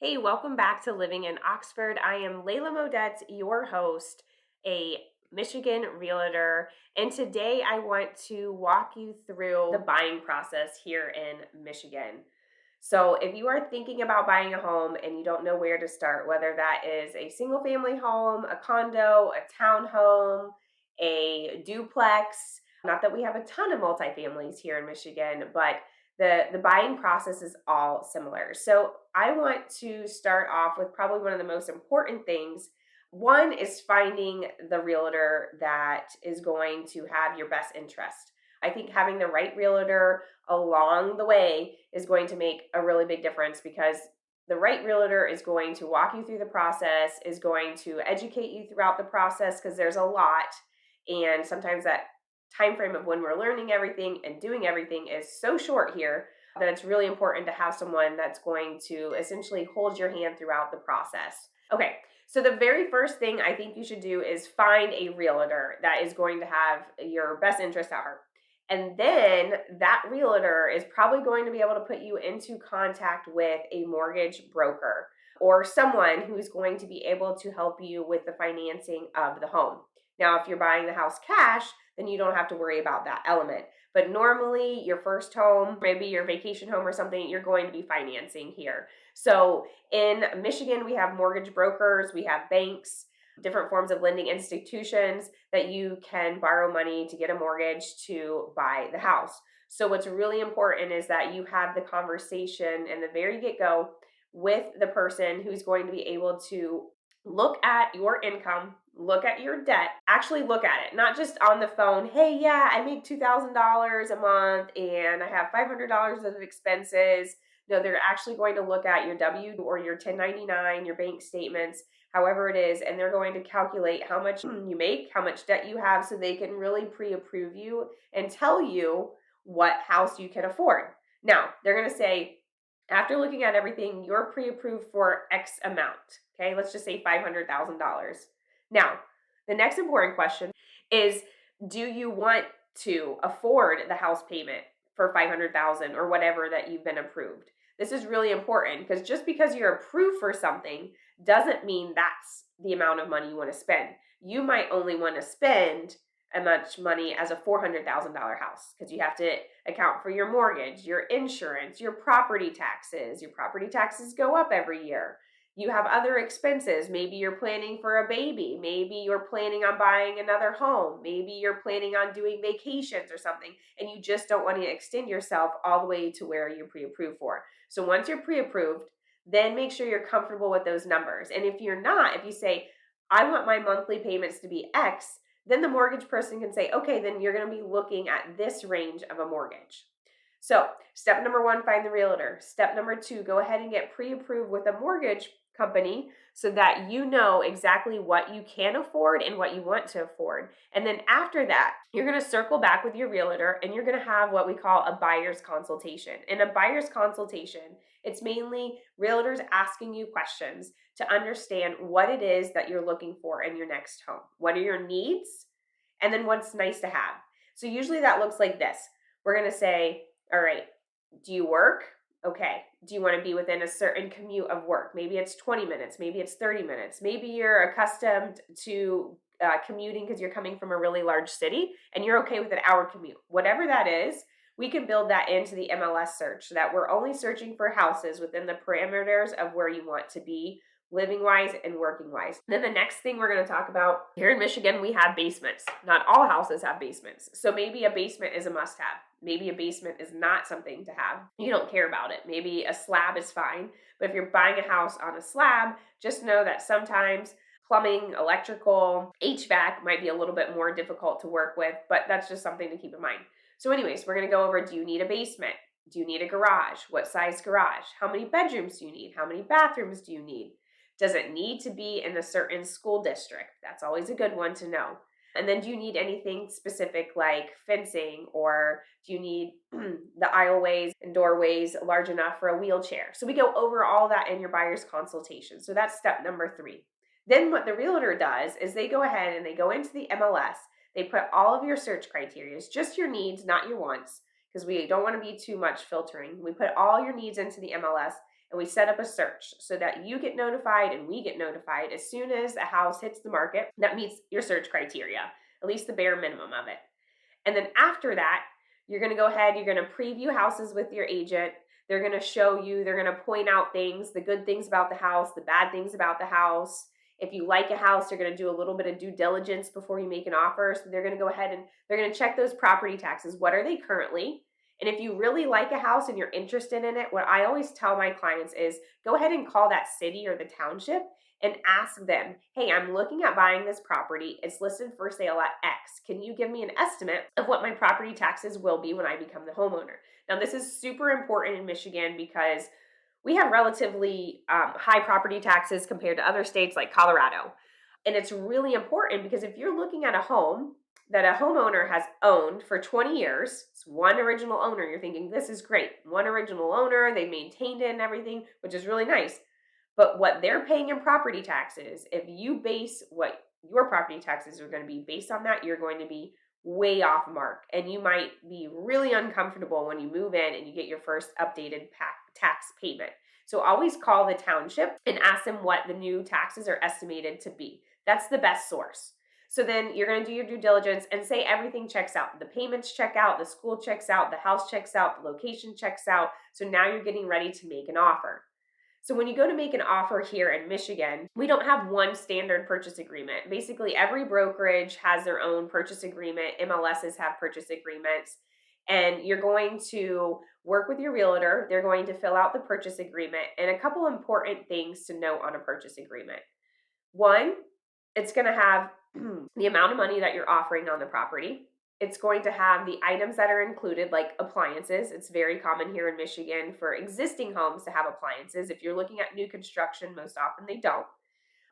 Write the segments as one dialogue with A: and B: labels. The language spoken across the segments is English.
A: Hey, welcome back to Living in Oxford. I am Layla Modetz, your host, a Michigan realtor, and today I want to walk you through the buying process here in Michigan. So, if you are thinking about buying a home and you don't know where to start, whether that is a single family home, a condo, a townhome, a duplex, not that we have a ton of multifamilies here in Michigan, but the buying process is all similar. So I want to start off with probably one of the most important things. One is finding the realtor that is going to have your best interest. I think having the right realtor along the way is going to make a really big difference because the right realtor is going to walk you through the process, is going to educate you throughout the process because there's a lot. And sometimes that time frame of when we're learning everything and doing everything is so short here that it's really important to have someone that's going to essentially hold your hand throughout the process. Okay, so the very first thing I think you should do is find a realtor that is going to have your best interest at heart. And then that realtor is probably going to be able to put you into contact with a mortgage broker or someone who's going to be able to help you with the financing of the home. Now, if you're buying the house cash, then you don't have to worry about that element. But normally, your first home, maybe your vacation home or something, you're going to be financing here. So in Michigan, we have mortgage brokers, we have banks, different forms of lending institutions that you can borrow money to get a mortgage to buy the house. So what's really important is that you have the conversation in the very get-go with the person who's going to be able to look at your income, look at your debt, actually look at it, not just on the phone. Hey, yeah, I make $2,000 a month and I have $500 of expenses. No, they're actually going to look at your W or your 1099, your bank statements, however it is, and they're going to calculate how much you make, how much debt you have, so they can really pre-approve you and tell you what house you can afford. Now, they're going to say, after looking at everything, you're pre-approved for X amount. Okay, let's just say $500,000. Now, the next important question is, do you want to afford the house payment for $500,000 or whatever that you've been approved? This is really important because just because you're approved for something doesn't mean that's the amount of money you want to spend. You might only want to spend as much money as a $400,000 house because you have to account for your mortgage, your insurance, your property taxes. Your property taxes go up every year. You have other expenses. Maybe you're planning for a baby. Maybe you're planning on buying another home. Maybe you're planning on doing vacations or something, and you just don't want to extend yourself all the way to where you're pre-approved for. So once you're pre-approved, then make sure you're comfortable with those numbers. And if you're not, if you say, I want my monthly payments to be X, then the mortgage person can say, okay, then you're going to be looking at this range of a mortgage. So step number one, find the realtor. Step number two, go ahead and get pre-approved with a mortgage company so that you know exactly what you can afford and what you want to afford. And then after that, you're going to circle back with your realtor and you're going to have what we call a buyer's consultation. In a buyer's consultation, it's mainly realtors asking you questions to understand what it is that you're looking for in your next home. What are your needs? And then what's nice to have. So usually that looks like this. We're going to say, all right, do you work? Okay. Do you want to be within a certain commute of work? Maybe it's 20 minutes. Maybe it's 30 minutes. Maybe you're accustomed to commuting because you're coming from a really large city and you're okay with an hour commute. Whatever that is, we can build that into the MLS search so that we're only searching for houses within the parameters of where you want to be living wise and working wise. Then the next thing we're going to talk about, here in Michigan, we have basements. Not all houses have basements. So maybe a basement is a must have. Maybe a basement is not something to have. You don't care about it. Maybe a slab is fine. But if you're buying a house on a slab, just know that sometimes plumbing, electrical, HVAC might be a little bit more difficult to work with, but that's just something to keep in mind. So anyways, we're going to go over, do you need a basement? Do you need a garage? What size garage? How many bedrooms do you need? How many bathrooms do you need? Does it need to be in a certain school district? That's always a good one to know. And then do you need anything specific like fencing, or do you need the aisleways and doorways large enough for a wheelchair? So we go over all that in your buyer's consultation. So that's step number 3. Then what the realtor does is they go ahead and they go into the MLS. They put all of your search criteria, just your needs, not your wants, because we don't want to be too much filtering. We put all your needs into the MLS. and we set up a search so that you get notified and we get notified as soon as a house hits the market that meets your search criteria, at least the bare minimum of it. And then after that, you're going to go ahead, you're going to preview houses with your agent. They're going to show you, they're going to point out things, the good things about the house, the bad things about the house. If you like a house, they're going to do a little bit of due diligence before you make an offer. So they're going to go ahead and they're going to check those property taxes. What are they currently? And if you really like a house and you're interested in it, what I always tell my clients is go ahead and call that city or the township and ask them, hey, I'm looking at buying this property. It's listed for sale at X. Can you give me an estimate of what my property taxes will be when I become the homeowner? Now, this is super important in Michigan because we have relatively high property taxes compared to other states like Colorado. And it's really important because if you're looking at a home that a homeowner has owned for 20 years, it's one original owner, you're thinking, this is great. One original owner, they maintained it and everything, which is really nice. But what they're paying in property taxes, if you base what your property taxes are going to be based on that, you're going to be way off mark. And you might be really uncomfortable when you move in and you get your first updated tax payment. So always call the township and ask them what the new taxes are estimated to be. That's the best source. So then you're going to do your due diligence and say everything checks out. The payments check out, the school checks out, the house checks out, the location checks out. So now you're getting ready to make an offer. So when you go to make an offer here in Michigan, we don't have one standard purchase agreement. Basically, every brokerage has their own purchase agreement. MLSs have purchase agreements. And you're going to work with your realtor. They're going to fill out the purchase agreement. And a couple important things to note on a purchase agreement. One, it's going to have the amount of money that you're offering on the property. It's going to have the items that are included, like appliances. It's very common here in Michigan for existing homes to have appliances. If you're looking at new construction, most often they don't.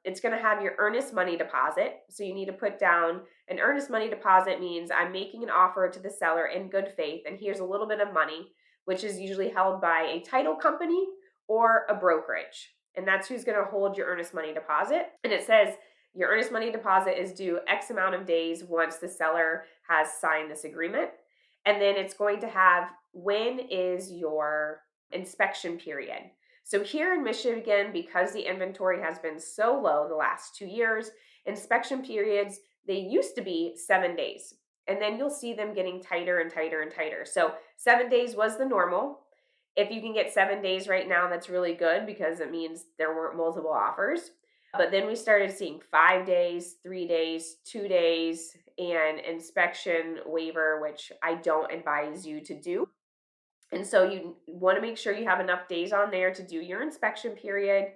A: It's going to have your earnest money deposit. So you need to put down an earnest money deposit means I'm making an offer to the seller in good faith, and here's a little bit of money, which is usually held by a title company or a brokerage. And that's who's going to hold your earnest money deposit. And it says your earnest money deposit is due X amount of days once the seller has signed this agreement. And then it's going to have when is your inspection period. So here in Michigan, because the inventory has been so low the last 2 years, inspection periods, they used to be 7 days. And then you'll see them getting tighter and tighter and tighter. So 7 days was the normal. If you can get 7 days right now, that's really good because it means there weren't multiple offers. But then we started seeing 5 days, 3 days, 2 days, and inspection waiver, which I don't advise you to do. And so you want to make sure you have enough days on there to do your inspection period.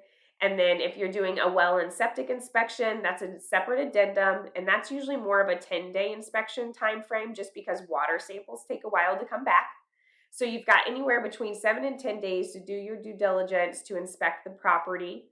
A: And then if you're doing a well and septic inspection, that's a separate addendum. And that's usually more of a 10-day inspection time frame just because water samples take a while to come back. So you've got anywhere between 7 and 10 days to do your due diligence to inspect the property.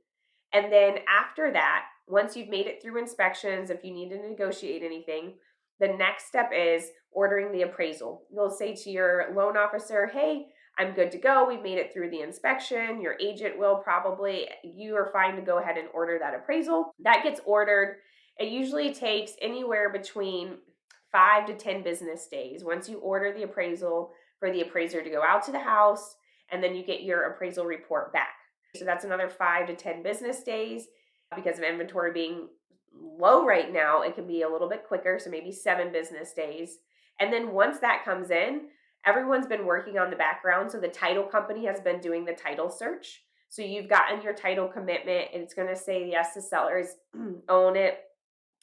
A: And then after that, once you've made it through inspections, if you need to negotiate anything, the next step is ordering the appraisal. You'll say to your loan officer, hey, I'm good to go. We've made it through the inspection. Your agent will probably, you are fine to go ahead and order that appraisal. That gets ordered. It usually takes anywhere between 5 to 10 business days once you order the appraisal for the appraiser to go out to the house, and then you get your appraisal report back. So that's another 5 to 10 business days. Because of inventory being low right now, it can be a little bit quicker, so maybe 7 business days. And then once that comes in, everyone's been working on the background. So the title company has been doing the title search. So you've gotten your title commitment, and it's going to say, yes, the sellers own it.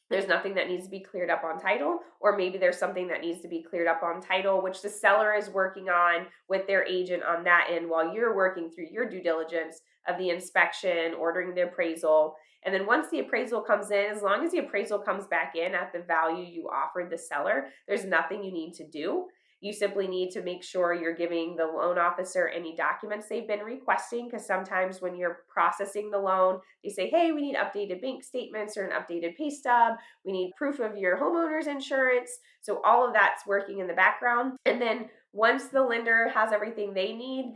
A: There's nothing that needs to be cleared up on title, or maybe there's something that needs to be cleared up on title, which the seller is working on with their agent on that end while you're working through your due diligence of the inspection, ordering the appraisal. And then once the appraisal comes in, as long as the appraisal comes back in at the value you offered the seller, there's nothing you need to do. You simply need to make sure you're giving the loan officer any documents they've been requesting, because sometimes when you're processing the loan, they say, hey, we need updated bank statements or an updated pay stub. We need proof of your homeowner's insurance. So all of that's working in the background. And then once the lender has everything they need,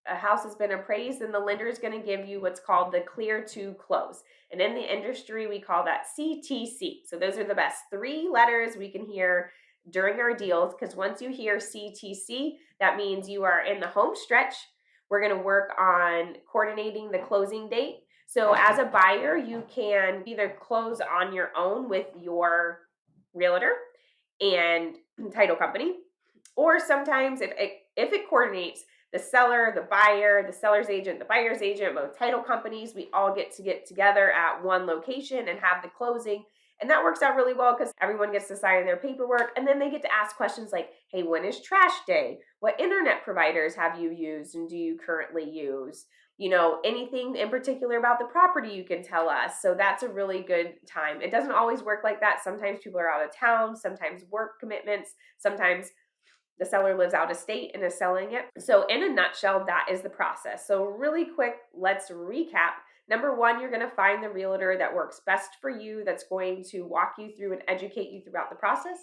A: a house has been appraised, and the lender is going to give you what's called the clear to close. And in the industry, we call that CTC. So those are the best 3 letters we can hear during our deals, because once you hear CTC, that means you are in the home stretch. We're going to work on coordinating the closing date. So as a buyer, you can either close on your own with your realtor and title company, or sometimes if it coordinates, the seller, the buyer, the seller's agent, the buyer's agent, both title companies, we all get together at one location and have the closing. And that works out really well because everyone gets to sign their paperwork, and then they get to ask questions like, hey, when is trash day? What internet providers have you used and do you currently use? Anything in particular about the property you can tell us. So that's a really good time. It doesn't always work like that. Sometimes people are out of town, sometimes work commitments, sometimes the seller lives out of state and is selling it. So in a nutshell, that is the process. So really quick, let's recap. Number one, you're going to find the realtor that works best for you, that's going to walk you through and educate you throughout the process.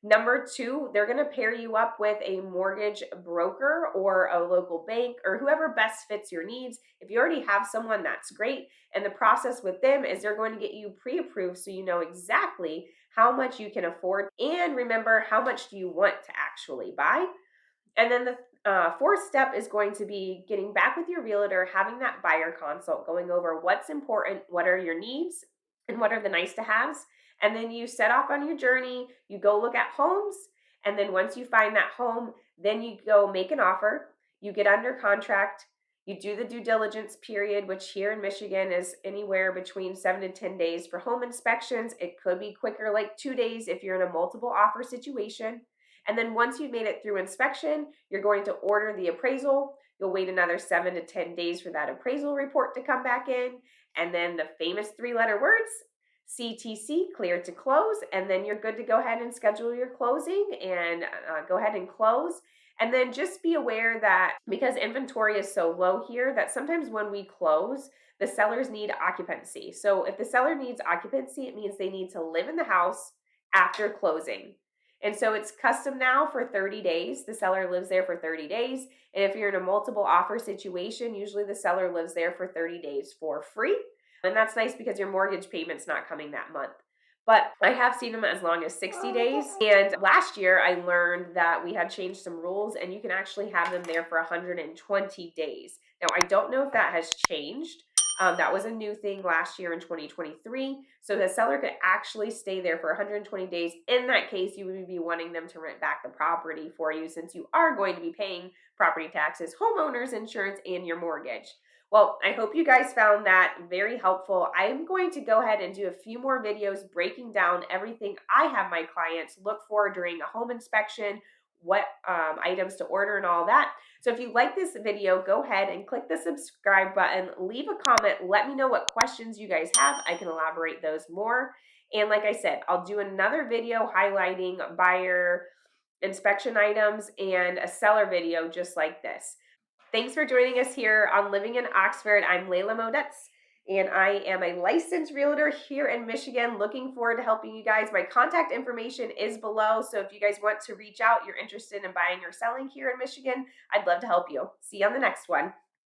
A: Number two, they're going to pair you up with a mortgage broker or a local bank or whoever best fits your needs. If you already have someone, that's great. And the process with them is they're going to get you pre-approved so you know exactly how much you can afford. And remember, how much do you want to actually buy? And then the fourth step is going to be getting back with your realtor, having that buyer consult, going over what's important, what are your needs, and what are the nice to haves. And then you set off on your journey, you go look at homes, and then once you find that home, then you go make an offer, you get under contract, you do the due diligence period, which here in Michigan is anywhere between 7 to 10 days for home inspections. It could be quicker, like 2 days if you're in a multiple offer situation. And then once you've made it through inspection, you're going to order the appraisal. You'll wait another 7 to 10 days for that appraisal report to come back in. And then the famous 3-letter words, CTC, clear to close. And then you're good to go ahead and schedule your closing and go ahead and close. And then just be aware that because inventory is so low here, that sometimes when we close, the sellers need occupancy. So if the seller needs occupancy, it means they need to live in the house after closing. And so it's custom now for 30 days. The seller lives there for 30 days. And if you're in a multiple offer situation, usually the seller lives there for 30 days for free. And that's nice because your mortgage payment's not coming that month. But I have seen them as long as 60 days. And last year I learned that we had changed some rules and you can actually have them there for 120 days. Now, I don't know if that has changed. That was a new thing last year in 2023. So the seller could actually stay there for 120 days. In that case, you would be wanting them to rent back the property for you since you are going to be paying property taxes, homeowners insurance, and your mortgage. Well, I hope you guys found that very helpful. I'm going to go ahead and do a few more videos breaking down everything I have my clients look for during a home inspection, what items to order and all that. So if you like this video, go ahead and click the subscribe button, leave a comment, let me know what questions you guys have. I can elaborate those more. And like I said, I'll do another video highlighting buyer inspection items and a seller video just like this. Thanks for joining us here on Living in Oxford. I'm Layla Modetz, and I am a licensed realtor here in Michigan. Looking forward to helping you guys. My contact information is below, so if you guys want to reach out, you're interested in buying or selling here in Michigan, I'd love to help you. See you on the next one.